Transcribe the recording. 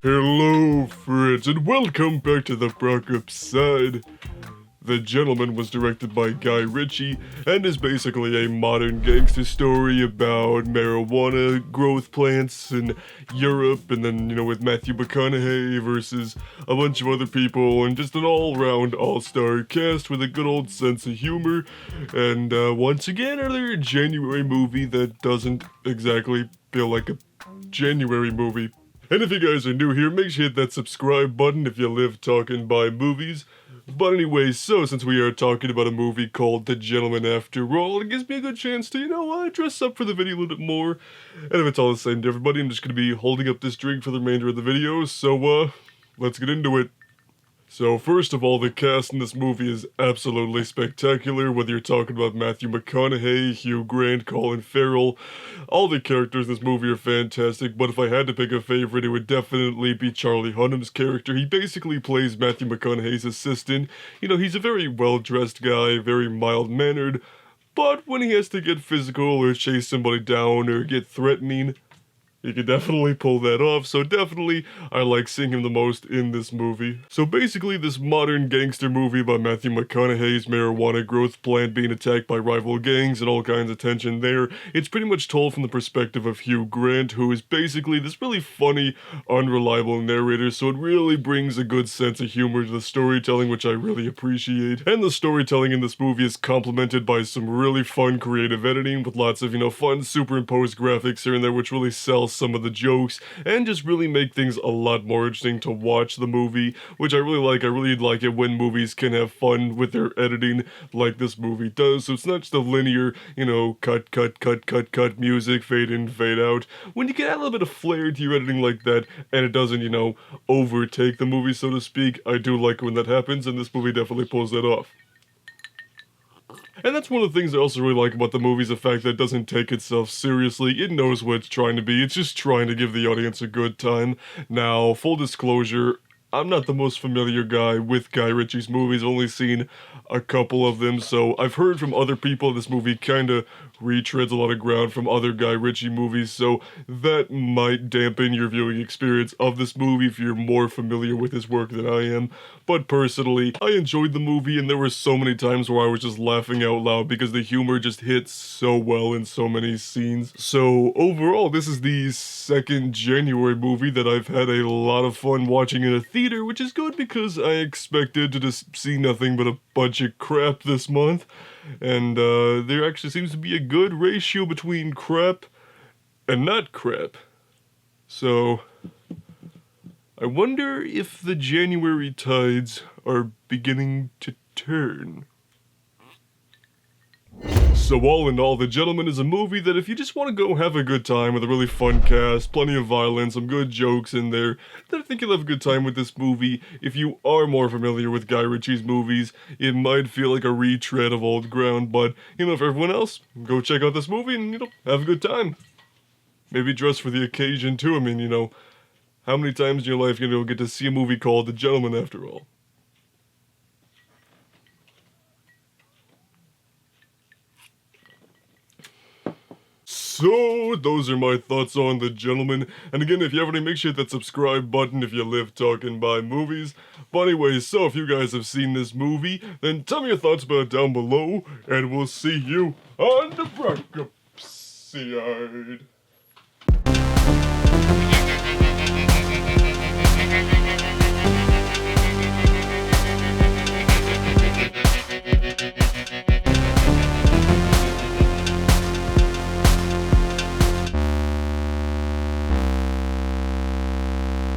Hello, friends, and welcome back to the Brockopp side. The Gentleman was directed by Guy Ritchie and is basically a modern gangster story about marijuana growth plants in Europe, and then, with Matthew McConaughey versus a bunch of other people, and just an all-round all-star cast with a good old sense of humor. And once again, another January movie that doesn't exactly feel like a January movie. And if you guys are new here, make sure you hit that subscribe button if you live talking by movies. But anyway, so since we are talking about a movie called The Gentleman After All, it gives me a good chance to, dress up for the video a little bit more. And if it's all the same to everybody, I'm just going to be holding up this drink for the remainder of the video, so let's get into it. So first of all, the cast in this movie is absolutely spectacular, whether you're talking about Matthew McConaughey, Hugh Grant, Colin Farrell. All the characters in this movie are fantastic, but if I had to pick a favorite, it would definitely be Charlie Hunnam's character. He basically plays Matthew McConaughey's assistant. He's a very well-dressed guy, very mild-mannered, but when he has to get physical or chase somebody down or get threatening, he can definitely pull that off, so definitely I like seeing him the most in this movie. So basically, this modern gangster movie about Matthew McConaughey's marijuana growth plant being attacked by rival gangs and all kinds of tension there, it's pretty much told from the perspective of Hugh Grant, who is basically this really funny, unreliable narrator, so it really brings a good sense of humor to the storytelling, which I really appreciate. And the storytelling in this movie is complemented by some really fun creative editing with lots of, fun superimposed graphics here and there, which really sells some of the jokes and just really make things a lot more interesting to watch the movie, which I really like. I really like it when movies can have fun with their editing like this movie does. So it's not just a linear, cut music, fade in, fade out. When you can add a little bit of flair to your editing like that and it doesn't, overtake the movie, so to speak, I do like when that happens, and this movie definitely pulls that off. And that's one of the things I also really like about the movie, is the fact that it doesn't take itself seriously. It knows what it's trying to be. It's just trying to give the audience a good time. Now, full disclosure, I'm not the most familiar guy with Guy Ritchie's movies. I've only seen a couple of them, so I've heard from other people this movie kind of retreads a lot of ground from other Guy Ritchie movies, so that might dampen your viewing experience of this movie if you're more familiar with his work than I am. But personally, I enjoyed the movie, and there were so many times where I was just laughing out loud because the humor just hits so well in so many scenes. So overall, this is the second January movie that I've had a lot of fun watching in a theater, which is good because I expected to just see nothing but a bunch of crap this month. And there actually seems to be a good ratio between crap and not crap. So I wonder if the January tides are beginning to turn. So all in all, The Gentleman is a movie that if you just want to go have a good time with a really fun cast, plenty of violence, some good jokes in there, then I think you'll have a good time with this movie. If you are more familiar with Guy Ritchie's movies, it might feel like a retread of old ground, but, for everyone else, go check out this movie and, have a good time. Maybe dress for the occasion too. I mean, how many times in your life you'll get to see a movie called The Gentleman After All? So, those are my thoughts on The Gentleman, and again, if you have any, make sure you hit that subscribe button if you live talking by movies. But anyways, so if you guys have seen this movie, then tell me your thoughts about it down below, and we'll see you on the Brockopp side.